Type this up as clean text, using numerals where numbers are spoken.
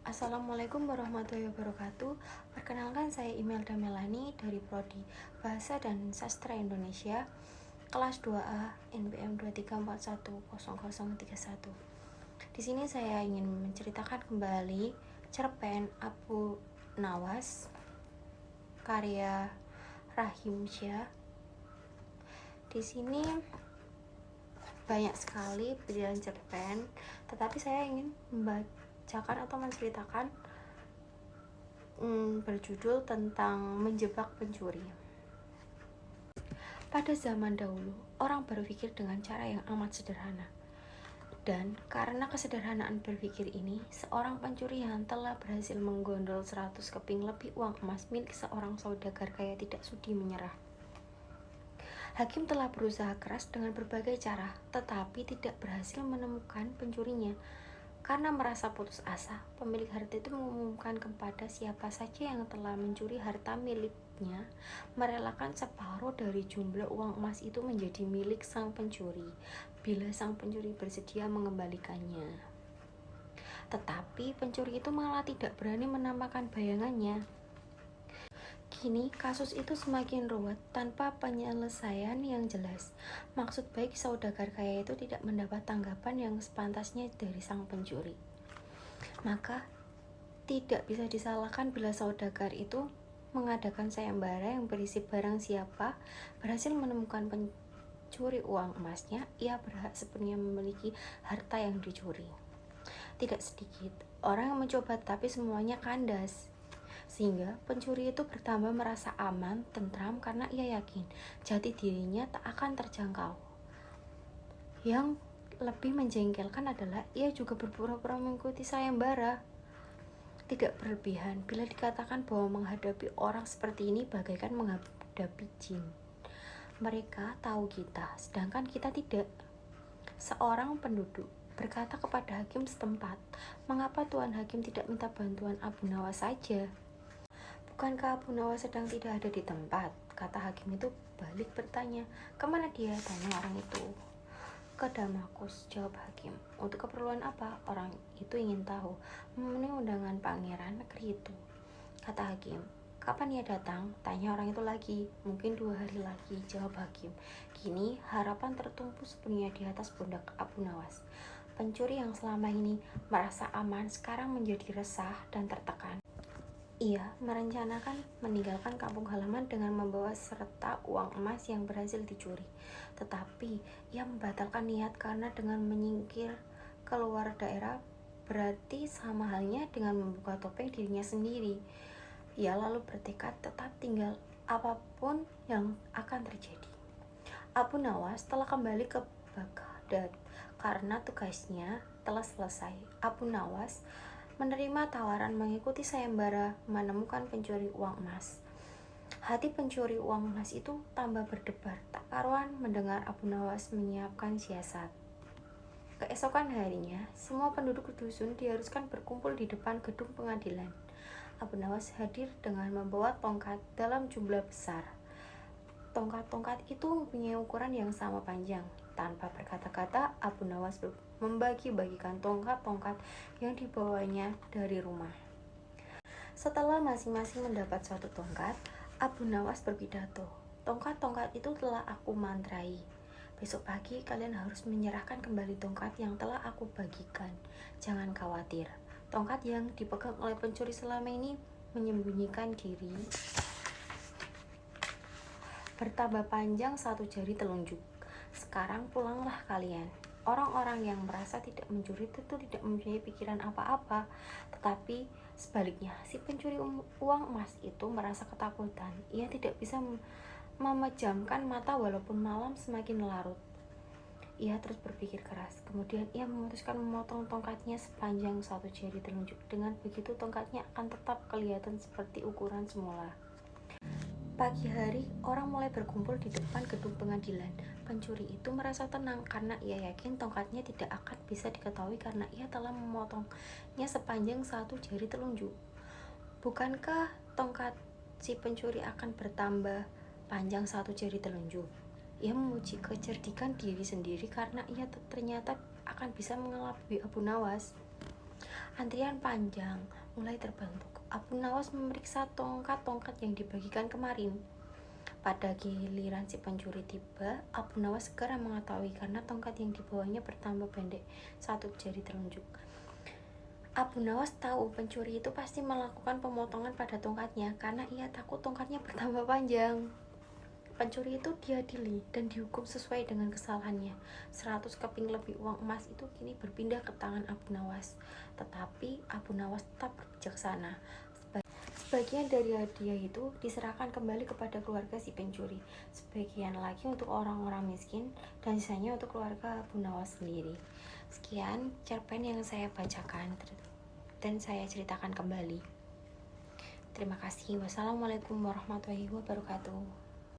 Assalamualaikum warahmatullahi wabarakatuh. Perkenalkan, saya Imelda Melani dari Prodi Bahasa dan Sastra Indonesia, kelas 2A, NPM 234100031. Di sini saya ingin menceritakan kembali cerpen Abu Nawas karya Rahim Syah. Di sini banyak sekali pilihan cerpen, tetapi saya ingin membacakan atau menceritakan berjudul tentang menjebak pencuri. Pada zaman dahulu, orang berpikir dengan cara yang amat sederhana. Dan karena kesederhanaan berpikir ini, seorang pencuri yang telah berhasil menggondol 100 keping lebih uang emas milik seorang saudagar kaya tidak sudi menyerah. Hakim telah berusaha keras dengan berbagai cara, tetapi tidak berhasil menemukan pencurinya. Karena merasa putus asa, pemilik harta itu mengumumkan kepada siapa saja yang telah mencuri harta miliknya, merelakan separuh dari jumlah uang emas itu menjadi milik sang pencuri, bila sang pencuri bersedia mengembalikannya. Tetapi pencuri itu malah tidak berani menampakkan bayangannya. Kini kasus itu semakin ruwet tanpa penyelesaian yang jelas. Maksud baik saudagar kaya itu tidak mendapat tanggapan yang sepantasnya dari sang pencuri. Maka tidak bisa disalahkan bila saudagar itu mengadakan sayembara yang berisi barang siapa berhasil menemukan pencuri uang emasnya, ia berhak sepenuhnya memiliki harta yang dicuri. Tidak sedikit orang yang mencoba, tapi semuanya kandas. Sehingga pencuri itu bertambah merasa aman, tentram, karena ia yakin jati dirinya tak akan terjangkau. Yang lebih menjengkelkan adalah ia juga berpura-pura mengikuti sayembara. Tidak berlebihan bila dikatakan bahwa menghadapi orang seperti ini bagaikan menghadapi jin. Mereka tahu kita, sedangkan kita tidak. Seorang penduduk berkata kepada hakim setempat, "Mengapa Tuan Hakim tidak minta bantuan Abu Nawas saja?" "Bukankah Abu Nawas sedang tidak ada di tempat?" kata hakim itu balik bertanya. "Kemana dia?" tanya orang itu. "Ke Damaskus," jawab hakim. "Untuk keperluan apa?" orang itu ingin tahu. "Memenuhi undangan pangeran negeri itu," kata hakim. "Kapan ia datang?" tanya orang itu lagi. "Mungkin 2 hari lagi," jawab hakim. Kini harapan tertumpu sepenuhnya di atas pundak Abu Nawas. Pencuri yang selama ini merasa aman sekarang menjadi resah dan tertekan. Ia merencanakan meninggalkan kampung halaman dengan membawa serta uang emas yang berhasil dicuri. Tetapi ia membatalkan niat karena dengan menyingkir keluar daerah berarti sama halnya dengan membuka topeng dirinya sendiri. Ia lalu bertekad tetap tinggal apapun yang akan terjadi. Abu Nawas telah kembali ke Baghdad karena tugasnya telah selesai. Abu Nawas menerima tawaran mengikuti sayembara menemukan pencuri uang emas. Hati pencuri uang emas itu tambah berdebar tak karuan mendengar Abu Nawas menyiapkan siasat. Keesokan harinya, semua penduduk dusun diharuskan berkumpul di depan gedung pengadilan. Abu Nawas hadir dengan membawa tongkat dalam jumlah besar. Tongkat-tongkat itu mempunyai ukuran yang sama panjang. Tanpa berkata-kata, Abu Nawas membagi-bagikan tongkat-tongkat yang dibawanya dari rumah. Setelah masing-masing mendapat suatu tongkat, Abu Nawas berpidato, "Tongkat-tongkat itu telah aku mantrai. Besok pagi kalian harus menyerahkan kembali tongkat yang telah aku bagikan. Jangan khawatir, tongkat yang dipegang oleh pencuri selama ini menyembunyikan diri. Bertambah panjang 1 jari telunjuk. Sekarang pulanglah kalian." Orang-orang yang merasa tidak mencuri tentu tidak mempunyai pikiran apa-apa, tetapi sebaliknya, si pencuri uang emas itu merasa ketakutan. Ia tidak bisa memejamkan mata walaupun malam semakin larut. Ia terus berpikir keras. Kemudian ia memutuskan memotong tongkatnya sepanjang 1 jari telunjuk. Dengan begitu tongkatnya akan tetap kelihatan seperti ukuran semula. Pagi hari, orang mulai berkumpul di depan gedung pengadilan. Pencuri itu merasa tenang karena ia yakin tongkatnya tidak akan bisa diketahui karena ia telah memotongnya sepanjang 1 jari telunjuk. Bukankah tongkat si pencuri akan bertambah panjang 1 jari telunjuk? Ia memuji kecerdikan diri sendiri karena ia ternyata akan bisa mengelabui Abu Nawas. Antrian panjang mulai terbentuk. Abu Nawas memeriksa tongkat-tongkat yang dibagikan kemarin. Pada giliran si pencuri tiba, Abu Nawas segera mengetahui karena tongkat yang dibawanya bertambah pendek, satu jari telunjuk. Abu Nawas tahu pencuri itu pasti melakukan pemotongan pada tongkatnya karena ia takut tongkatnya bertambah panjang. Pencuri itu diadili dan dihukum sesuai dengan kesalahannya. 100 keping lebih uang emas itu kini berpindah ke tangan Abu Nawas. Tetapi Abu Nawas tetap berbijaksana. Sebagian dari hadiah itu diserahkan kembali kepada keluarga si pencuri. Sebagian lagi untuk orang-orang miskin dan sisanya untuk keluarga Abu Nawas sendiri. Sekian cerpen yang saya bacakan dan saya ceritakan kembali. Terima kasih. Wassalamualaikum warahmatullahi wabarakatuh.